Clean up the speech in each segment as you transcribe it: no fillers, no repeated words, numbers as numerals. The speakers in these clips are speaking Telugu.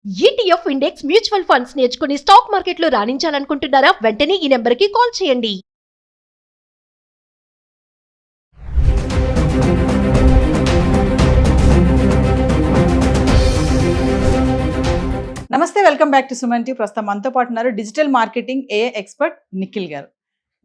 ఈటీఎఫ్ ఇండెక్స్ మ్యూచువల్ ఫండ్స్ నేర్చుకుని స్టాక్ మార్కెట్లో రాణించాలనుకుంటున్నారా? వెంటనే ఈ నెంబర్కి కాల్ చేయండి. నమస్తే, welcome back to Suman TV. ప్రస్తుతం మనతో పాటు ఉన్నారు డిజిటల్ మార్కెటింగ్ ఏ ఎక్స్పర్ట్ నిఖిల్ గారు.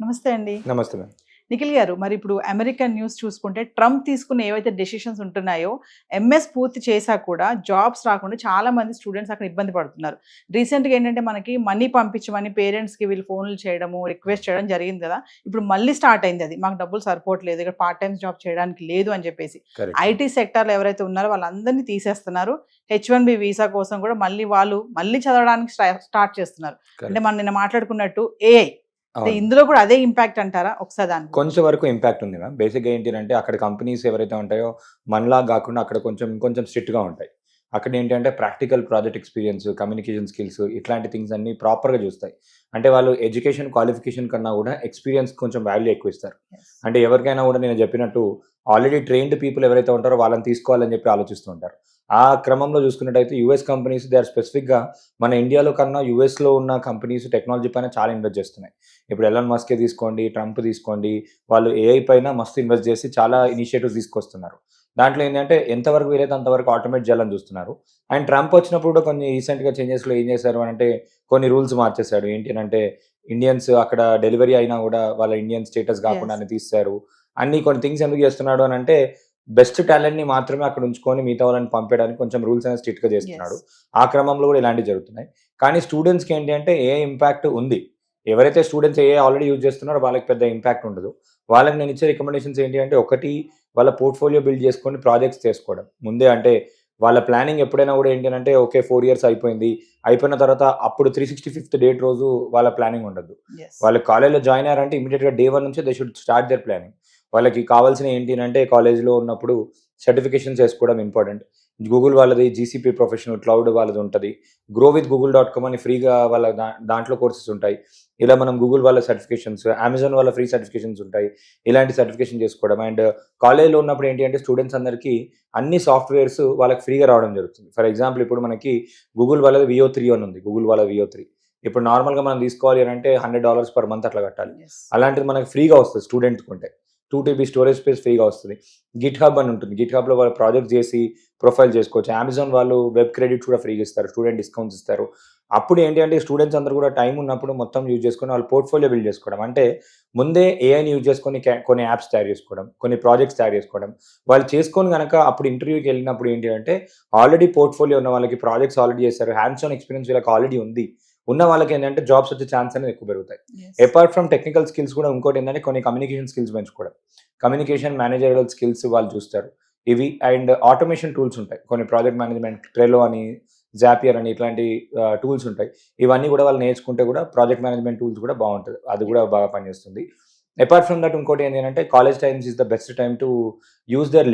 నమస్తే అండి. నమస్తే మ్యామ్. నిఖిల్ గారు, మరి ఇప్పుడు అమెరికన్ న్యూస్ చూసుకుంటే ట్రంప్ తీసుకున్న ఏవైతే డెసిషన్స్ ఉంటున్నాయో ఎంఎస్ పూర్తి చేశా కూడా జాబ్స్ రాకుండా చాలా మంది స్టూడెంట్స్ అక్కడ ఇబ్బంది పడుతున్నారు. రీసెంట్గా ఏంటంటే మనకి మనీ పంపించమని పేరెంట్స్కి వీళ్ళు ఫోన్లు చేయడము, రిక్వెస్ట్ చేయడం జరిగింది కదా. ఇప్పుడు మళ్ళీ స్టార్ట్ అయింది అది, మాకు డబ్బులు సరిపోవట్లేదు, ఇక్కడ పార్ట్ టైం జాబ్ చేయడానికి లేదు అని చెప్పేసి ఐటీ సెక్టార్లో ఎవరైతే ఉన్నారో వాళ్ళందరినీ తీసేస్తున్నారు. H1B వీసా కోసం కూడా వాళ్ళు మళ్ళీ చదవడానికి స్టార్ట్ చేస్తున్నారు. అంటే మనం నిన్న మాట్లాడుకున్నట్టు ఏఐ ఇందులో కూడా అదే ఇంపాక్ట్ అంటారా? ఒకసారి దాని కొంచెం వరకు ఇంపాక్ట్ ఉంది మ్యామ్. బేసిక్గా ఏంటి అంటే అక్కడ కంపెనీస్ ఎవరైతే ఉంటాయో మనలా కాకుండా అక్కడ కొంచెం స్ట్రిక్ట్గా ఉంటాయి. అక్కడ ఏంటంటే practical project experience, communication skills, ఇట్లాంటి థింగ్స్ అన్ని ప్రాపర్గా చూస్తాయి. అంటే వాళ్ళు ఎడ్యుకేషన్ క్వాలిఫికేషన్ కన్నా కూడా ఎక్స్పీరియన్స్ కొంచెం వాల్యూ ఎక్కువ ఇస్తారు. అంటే ఎవరికైనా కూడా నేను చెప్పినట్టు ఆల్రెడీ ట్రైన్డ్ పీపుల్ ఎవరైతే ఉంటారో వాళ్ళని తీసుకోవాలని చెప్పి ఆలోచిస్తూ ఉంటారు. ఆ క్రమంలో చూసుకున్నట్టయితే యూఎస్ కంపెనీస్ దే ఆర్ స్పెసిఫిక్గా మన ఇండియాలో కన్నా యూఎస్లో ఉన్న కంపెనీస్ టెక్నాలజీ పైన చాలా ఇన్వెస్ట్ చేస్తున్నాయి. ఇప్పుడు ఎలాన్ మస్కే తీసుకోండి, ట్రంప్ తీసుకోండి, వాళ్ళు ఏఐ పైన మస్తు ఇన్వెస్ట్ చేసి చాలా ఇనిషియేటివ్స్ తీసుకొస్తున్నారు. దాంట్లో ఏంటంటే ఎంతవరకు వీలైతే అంతవరకు ఆటోమేట్ చేయాలని చూస్తున్నారు. అండ్ ట్రంప్ వచ్చినప్పుడు కూడా కొన్ని రీసెంట్గా చేంజెస్లో ఏం చేశారు అంటే కొన్ని రూల్స్ మార్చేశాడు. ఏంటి అంటే ఇండియన్స్ అక్కడ డెలివరీ అయినా కూడా వాళ్ళ ఇండియన్ స్టేటస్ కాకుండా తీశారు. అన్ని కొన్ని థింగ్స్ ఎందుకు చేస్తున్నాడు అని అంటే బెస్ట్ టాలెంట్ని మాత్రమే అక్కడ ఉంచుకొని మిగతా వాళ్ళని పంపేయడానికి కొంచెం రూల్స్ అనేది స్ట్రిక్ట్గా చేస్తున్నాడు. ఆ క్రమంలో కూడా ఇలాంటివి జరుగుతున్నాయి. కానీ స్టూడెంట్స్కి ఏంటి అంటే ఏ ఇంపాక్ట్ ఉంది. ఎవరైతే స్టూడెంట్స్ ఏ ఆల్రెడీ యూజ్ చేస్తున్నారో వాళ్ళకి పెద్ద ఇంపాక్ట్ ఉండదు. వాళ్ళకి నేను ఇచ్చే రికమెండేషన్స్ ఏంటి అంటే ఒకటి, వాళ్ళ పోర్ట్ఫోలియో బిల్డ్ చేసుకొని ప్రాజెక్ట్స్ చేసుకోవడం ముందే. అంటే వాళ్ళ ప్లానింగ్ ఎప్పుడైనా కూడా ఏంటి అంటే ఓకే 4 years అయిపోయిన తర్వాత అప్పుడు 365th డేట్ రోజు వాళ్ళ ప్లానింగ్ ఉండదు. వాళ్ళు కాలేజ్లో జాయిన్ అయ్యారంటే ఇమీడియట్గా day 1 నుంచి they should start their planning. వాళ్ళకి కావాల్సిన ఏంటి అంటే కాలేజ్లో ఉన్నప్పుడు సర్టిఫికేషన్స్ వేసుకోవడం ఇంపార్టెంట్. గూగుల్ వాళ్ళది జీసీపీ ప్రొఫెషనల్ క్లౌడ్ వాళ్ళది ఉంటుంది. growwithgoogle.com అని ఫ్రీగా వాళ్ళ దాంట్లో కోర్సెస్ ఉంటాయి. ఇలా మనం గూగుల్ వాళ్ళ సర్టిఫికేషన్స్, అమెజాన్ వాళ్ళ ఫ్రీ సర్టిఫికేషన్స్ ఉంటాయి. ఇలాంటి సర్టిఫికేషన్ చేసుకోవడం. అండ్ కాలేజ్లో ఉన్నప్పుడు ఏంటి అంటే స్టూడెంట్స్ అందరికీ అన్ని సాఫ్ట్వేర్స్ వాళ్ళకి ఫ్రీగా రావడం జరుగుతుంది. ఫర్ ఎగ్జాంపుల్ ఇప్పుడు మనకి గూగుల్ వాళ్ళది VO3 అని ఉంది. గూగుల్ వాళ్ళ VO3 ఇప్పుడు నార్మల్గా మనం తీసుకోవాలి అని అంటే $100 per month అట్లా కట్టాలి. అలాంటిది మనకి ఫ్రీగా వస్తుంది స్టూడెంట్కి ఉంటే. 2 TB స్టోరేజ్ స్పేస్ ఫ్రీగా వస్తుంది. గిట్ హబ్ అని ఉంటుంది. గిట్ హబ్లో వాళ్ళు ప్రాజెక్ట్ చేసి ప్రొఫైల్ చేసుకోవచ్చు. అమెజాన్ వాళ్ళు వెబ్ క్రెడిట్స్ కూడా ఫ్రీగా ఇస్తారు, స్టూడెంట్ డిస్కౌంట్స్ ఇస్తారు. అప్పుడు ఏంటి అంటే స్టూడెంట్స్ అందరూ కూడా టైం ఉన్నప్పుడు మొత్తం యూజ్ చేసుకొని వాళ్ళు పోర్ట్ఫోలియో బిల్డ్ చేసుకోవడం. అంటే ముందే ఏఐని యూజ్ చేసుకొని కొన్ని యాప్స్ తయారు చేసుకోవడం, కొన్ని ప్రాజెక్ట్స్ తయారు చేసుకోవడం. వాళ్ళు చేసుకొని కనుక అప్పుడు ఇంటర్వ్యూకి వెళ్ళినప్పుడు ఏంటి అంటే ఆల్రెడీ పోర్ట్ఫోలియో ఉన్న వాళ్ళకి, ప్రాజెక్ట్స్ ఆల్రెడీ చేస్తారు, హ్యాండ్స్ ఆన్ ఎక్స్పీరియన్స్ వీళ్ళకి ఆల్రెడీ ఉంది. ఉన్న వాళ్ళకి ఏంటంటే జాబ్స్ వచ్చే ఛాన్స్ అనేది ఎక్కువ పెరుగుతాయి. అపార్ట్ ఫ్రమ్ టెక్నికల్ స్కిల్స్ కూడా ఇంకోటి ఏంటంటే కొన్ని కమ్యూనికేషన్ స్కిల్స్ పెంచుకోవడం. కమ్యూనికేషన్, మేనేజరల్ స్కిల్స్ వాళ్ళు చూస్తారు ఇవి. అండ్ ఆటోమేషన్ టూల్స్ ఉంటాయి కొన్ని, ప్రాజెక్ట్ మేనేజ్మెంట్, ట్రెలో అని, జాపియర్ అని, ఇట్లాంటి టూల్స్ ఉంటాయి. ఇవన్నీ కూడా వాళ్ళు నేర్చుకుంటే కూడా ప్రాజెక్ట్ మేనేజ్మెంట్ టూల్స్ కూడా బాగుంటుంది, అది కూడా బాగా పనిచేస్తుంది. అపార్ట్ ఫ్రమ్ దట్ ఇంకోటి ఏంటంటే college times is the best time to use their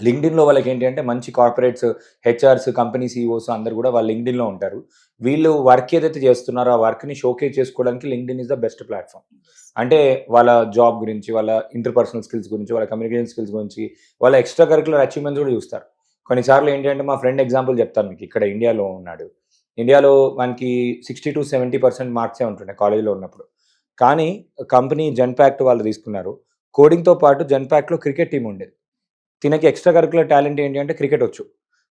లింక్డ్ఇన్లో వాళ్ళకి ఏంటి అంటే మంచి కార్పొరేట్స్, హెచ్ఆర్స్, కంపెనీ సీఈఓస్ అందరు కూడా వాళ్ళు లింక్డ్ఇన్లో ఉంటారు. వీళ్ళు వర్క్ ఏదైతే చేస్తున్నారో ఆ వర్క్ని షోకేస్ చేసుకోవడానికి LinkedIn is the best platform. అంటే వాళ్ళ జాబ్ గురించి, వాళ్ళ ఇంటర్పర్సనల్ స్కిల్స్ గురించి, వాళ్ళ కమ్యూనికేషన్ స్కిల్స్ గురించి, వాళ్ళ ఎక్స్ట్రా కరికులర్ అచీవ్మెంట్స్ కూడా చూస్తారు. కొన్నిసార్లు ఏంటి అంటే మా ఫ్రెండ్ ఎగ్జాంపుల్ చెప్తాను మీకు. ఇక్కడ ఇండియాలో ఉన్నాడు. ఇండియాలో మనకి 60 to 70% మార్క్సే ఉంటుండే కాలేజీలో ఉన్నప్పుడు. కానీ కంపెనీ జెన్పాక్ట్ వాళ్ళు తీసుకున్నారు. కోడింగ్తో పాటు జెన్పాక్ట్లో క్రికెట్ టీం ఉండేది. తినకి ఎక్స్ట్రా కరికులర్ టాలెంట్ ఏంటి అంటే క్రికెట్ వచ్చు.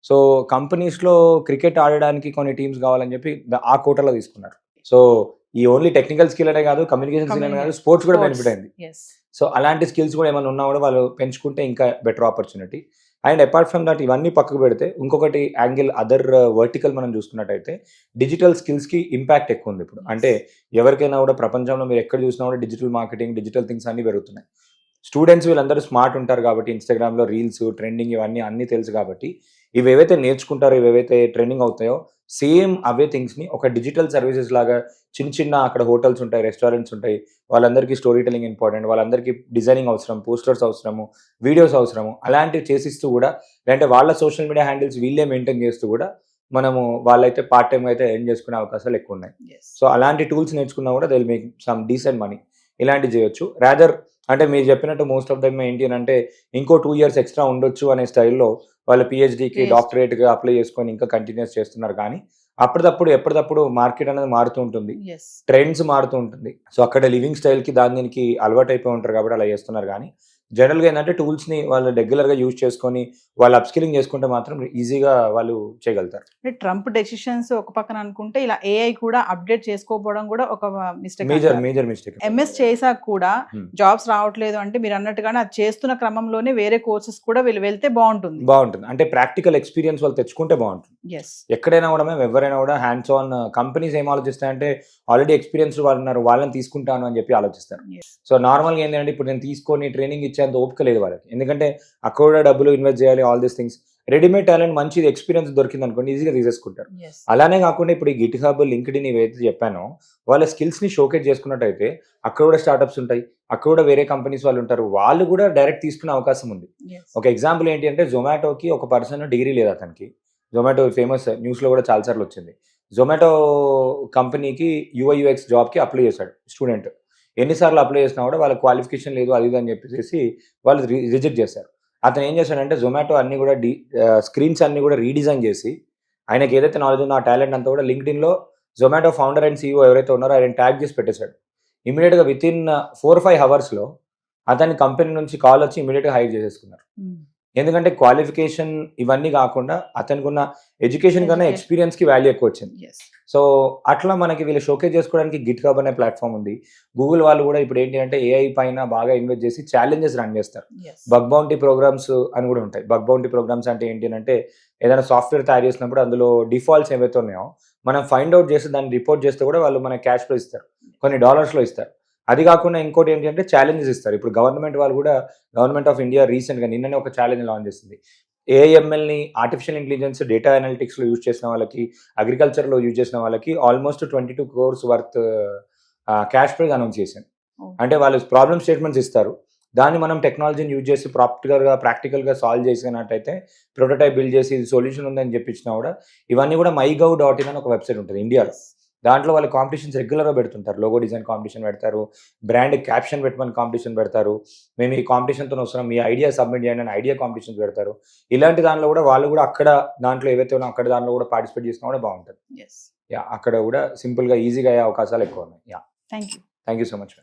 సో కంపెనీస్లో క్రికెట్ ఆడడానికి కొన్ని టీమ్స్ కావాలని చెప్పి ఆ కోటాలో తీసుకున్నారు. సో ఈ ఓన్లీ టెక్నికల్ స్కిల్ అనే కాదు, కమ్యూనికేషన్ స్కిల్ అనే కాదు, స్పోర్ట్స్ కూడా బెనిఫిట్ అయింది. సో అలాంటి స్కిల్స్ కూడా ఏమైనా ఉన్నా కూడా వాళ్ళు పెంచుకుంటే ఇంకా better opportunity. And apart from that ఇవన్నీ పక్కకు పెడితే ఇంకొకటి యాంగిల్, అదర్ వర్టికల్ మనం చూసుకున్నట్టయితే డిజిటల్ స్కిల్స్కి ఇంపాక్ట్ ఎక్కువ ఉంది ఇప్పుడు. అంటే ఎవరికైనా కూడా ప్రపంచంలో మీరు ఎక్కడ చూసినా కూడా డిజిటల్ మార్కెటింగ్, డిజిటల్ థింగ్స్ అన్నీ పెరుగుతున్నాయి. స్టూడెంట్స్ వీళ్ళందరూ స్మార్ట్ ఉంటారు కాబట్టి ఇన్స్టాగ్రామ్లో రీల్స్, ట్రెండింగ్ ఇవన్నీ అన్నీ తెలుసు కాబట్టి ఇవి ఏవైతే నేర్చుకుంటారో, ఇవేవైతే ట్రెండింగ్ అవుతాయో సేమ్ అవే థింగ్స్ని ఒక డిజిటల్ సర్వీసెస్ లాగా చిన్న అక్కడ హోటల్స్ ఉంటాయి, రెస్టారెంట్స్ ఉంటాయి, వాళ్ళందరికీ స్టోరీ టెలింగ్ ఇంపార్టెంట్, వాళ్ళందరికీ డిజైనింగ్ అవసరం, పోస్టర్స్ అవసరము, వీడియోస్ అవసరము, అలాంటివి చేసిస్తూ కూడా, లేదంటే వాళ్ళ సోషల్ మీడియా హ్యాండిల్స్ వీళ్ళే మెయింటైన్ చేస్తూ కూడా మనము వాళ్ళైతే పార్ట్ టైం అయితే ఎర్న్ చేసుకునే అవకాశాలు ఎక్కువ ఉన్నాయి. సో అలాంటి టూల్స్ నేర్చుకున్నా కూడా they will make some decent money. ఇలాంటివి చేయొచ్చు. రాదర్ అంటే మీరు చెప్పినట్టు మోస్ట్ ఆఫ్ దమ్ ఏంటి అని అంటే ఇంకో 2 ఇయర్స్ ఎక్స్ట్రా ఉండొచ్చు అనే స్టైల్లో వాళ్ళ పిహెచ్డికి PhD. డాక్టరేట్గా అప్లై చేసుకొని ఇంకా కంటిన్యూస్ చేస్తున్నారు. కానీ అప్పటిదప్పుడు ఎప్పటికప్పుడు మార్కెట్ అనేది మారుతూ ఉంటుంది, ఎస్ ట్రెండ్స్ మారుతూ ఉంటుంది. సో అక్కడ లివింగ్ స్టైల్కి దీనికి అలవాటు అయిపోయి ఉంటారు కాబట్టి అలా చేస్తున్నారు. కానీ జనరల్గా ఏంటంటే టూల్స్ని వాళ్ళు రెగ్యులర్గా యూజ్ చేసుకొని వాళ్ళు అప్స్కిలింగ్ చేసుకుంటే మాత్రం ఈజీగా వాళ్ళు చేయగలుగుతారు. అంటే ట్రంప్ డెసిషన్స్ ఒక పక్కన అనుకుంటే ఇలా ఏఐ కూడా అప్డేట్ చేసుకోకపోవడం కూడా ఒక మిస్టేక్. Major mistake. ఎంఎస్ చేసాక కూడా Hmm. జాబ్స్ రావట్లేదు అంటే మీరు అన్నట్టుగానే అది చేస్తున్న క్రమంలోనే వేరే కోర్సెస్ కూడా వీళ్ళు వెళ్తే బాగుంటుంది. అంటే ప్రాక్టికల్ ఎక్స్పీరియన్స్ వాళ్ళు తెచ్చుకుంటే బాగుంటుంది. ఎస్ ఎక్కడైనా కూడా మేము ఎవరైనా కూడా హ్యాండ్స్ ఆన్ కంపెనీస్ ఏం ఆలోచిస్తాయంటే ఆల్రెడీ ఎక్స్పీరియన్స్ వాళ్ళు ఉన్నారు, వాళ్ళని తీసుకుంటాను అని చెప్పి ఆలోచిస్తారు. సో నార్మల్గా ఏంటంటే ఇప్పుడు నేను తీసుకొని ట్రైనింగ్ ఇచ్చేంత ఓపిక లేదు వాళ్ళకి, ఎందుకంటే అక్కడ కూడా డబ్బులు ఇన్వెస్ట్ చేయాలి, all these things. Readymade talent మంచిది ఎక్స్పీరియన్స్ దొరికింది అనుకోండి ఈజీగా తీసేసుకుంటారు. అలానే కాకుండా ఇప్పుడు ఈ గిట్ హబ్, లింక్డ్ఇన్ ఏవైతే చెప్పానో వాళ్ళ స్కిల్స్ని షోకేజ్ చేసుకున్నట్టయితే అక్కడ కూడా స్టార్టప్స్ ఉంటాయి, అక్కడ కూడా వేరే కంపెనీస్ వాళ్ళు ఉంటారు, వాళ్ళు కూడా డైరెక్ట్ తీసుకునే అవకాశం ఉంది. ఒక ఎగ్జాంపుల్ ఏంటి అంటే జొమాటోకి ఒక పర్సన్ డిగ్రీ లేదు అతనికి. జొమాటో ఫేమస్, న్యూస్లో కూడా చాలాసార్లు వచ్చింది. జొమాటో కంపెనీకి యూఐ/యూఎక్స్ జాబ్కి అప్లై చేశాడు స్టూడెంట్. ఎన్నిసార్లు అప్లై చేసినా కూడా వాళ్ళ క్వాలిఫికేషన్ లేదు అది ఇది అని చెప్పేసి వాళ్ళు రిజెక్ట్ చేశారు. అతను ఏం చేశాడంటే జొమాటో అన్ని కూడా స్క్రీన్స్ అన్ని కూడా రీడిజైన్ చేసి ఆయనకి ఏదైతే నాలెడ్జ్ ఉందో ఆ టాలెంట్ అంతా కూడా లింక్డ్ఇన్లో జొమాటో ఫౌండర్ అండ్ CEO ఎవరైతే ఉన్నారో ఆయన ట్యాగ్ చేసి పెట్టేశాడు. ఇమీడియట్గా వితిన్ 4-5 అవర్స్లో అతని కంపెనీ నుంచి కాల్ వచ్చి ఇమీడియట్గా హైర్ చేసేసుకున్నారు. ఎందుకంటే క్వాలిఫికేషన్ ఇవన్నీ కాకుండా అతనికి ఉన్న ఎడ్యుకేషన్ కన్నా ఎక్స్పీరియన్స్కి వాల్యూ ఎక్కువ వచ్చింది. సో అట్లా మనకి వీళ్ళు షోకేజ్ చేసుకోవడానికి గిట్ హబ్ అనే ప్లాట్ఫామ్ ఉంది. గూగుల్ వాళ్ళు కూడా ఇప్పుడు ఏంటి అంటే ఏఐ పైన బాగా ఇన్వెస్ట్ చేసి ఛాలెంజెస్ రన్ చేస్తారు. బగ్ బౌంటీ ప్రోగ్రామ్స్ అని కూడా ఉంటాయి. బగ్ బౌంటీ ప్రోగ్రామ్స్ అంటే ఏంటి అంటే ఏదైనా సాఫ్ట్వేర్ తయారు చేసినప్పుడు అందులో డిఫాల్ట్స్ ఏవైతే ఉన్నాయో మనం ఫైండ్ అవుట్ చేసి దాన్ని రిపోర్ట్ చేస్తే కూడా వాళ్ళు మనకి క్యాష్లో ఇస్తారు, కొన్ని డాలర్స్లో ఇస్తారు. అది కాకుండా ఇంకోటి ఏంటి అంటే ఛాలెంజెస్ ఇస్తారు. ఇప్పుడు గవర్నమెంట్ వాళ్ళు కూడా, గవర్నమెంట్ ఆఫ్ ఇండియా రీసెంట్గా నిన్ననే ఒక ఛాలెంజ్ లాంచ్ చేసింది. ఏఐఎంఎల్ని ఆర్టిఫిషియల్ ఇంటెలిజెన్స్ డేటా అనలిటిక్స్లో యూజ్ చేసిన వాళ్ళకి, అగ్రికల్చర్లో యూజ్ చేసిన వాళ్ళకి almost 22 crores worth cash prize announce చేశాను. అంటే వాళ్ళు ప్రాబ్లమ్ స్టేట్మెంట్స్ ఇస్తారు, దాన్ని మనం టెక్నాలజీని యూజ్ చేసి ప్రాక్టికల్గా సాల్వ్ చేసినట్టయితే ప్రోటోటైప్ బిల్డ్ చేసి ఇది సొల్యూషన్ ఉందని చెప్పించినా కూడా ఇవన్నీ కూడా mygov.in అని ఒక వెబ్సైట్ ఉంటుంది ఇండియాలో. దాంట్లో వాళ్ళు కాంపిటీషన్స్ రెగ్యులర్గా పెడుతుంటారు. లోగో డిజైన్ కాంపిటీషన్ పెడతారు, బ్రాండ్ క్యాప్షన్ పెట్టమని కాంపిటీషన్ పెడతారు, మేము ఈ కాంపిటీషన్తో వస్తున్నాం మీ ఐడియా సబ్మిట్ చేయండి అని ఐడియా కాంపిటీషన్స్ పెడతారు. ఇలాంటి దాంట్లో కూడా వాళ్ళు కూడా అక్కడ దాంట్లో ఏవైతే ఉన్నా అక్కడ దాంట్లో కూడా పార్టిసిపేట్ చేసినా కూడా బాగుంటుంది. అక్కడ కూడా సింపుల్గా ఈజీగా అయ్యే అవకాశాలు ఎక్కువ ఉన్నాయి. Thank you thank you so much.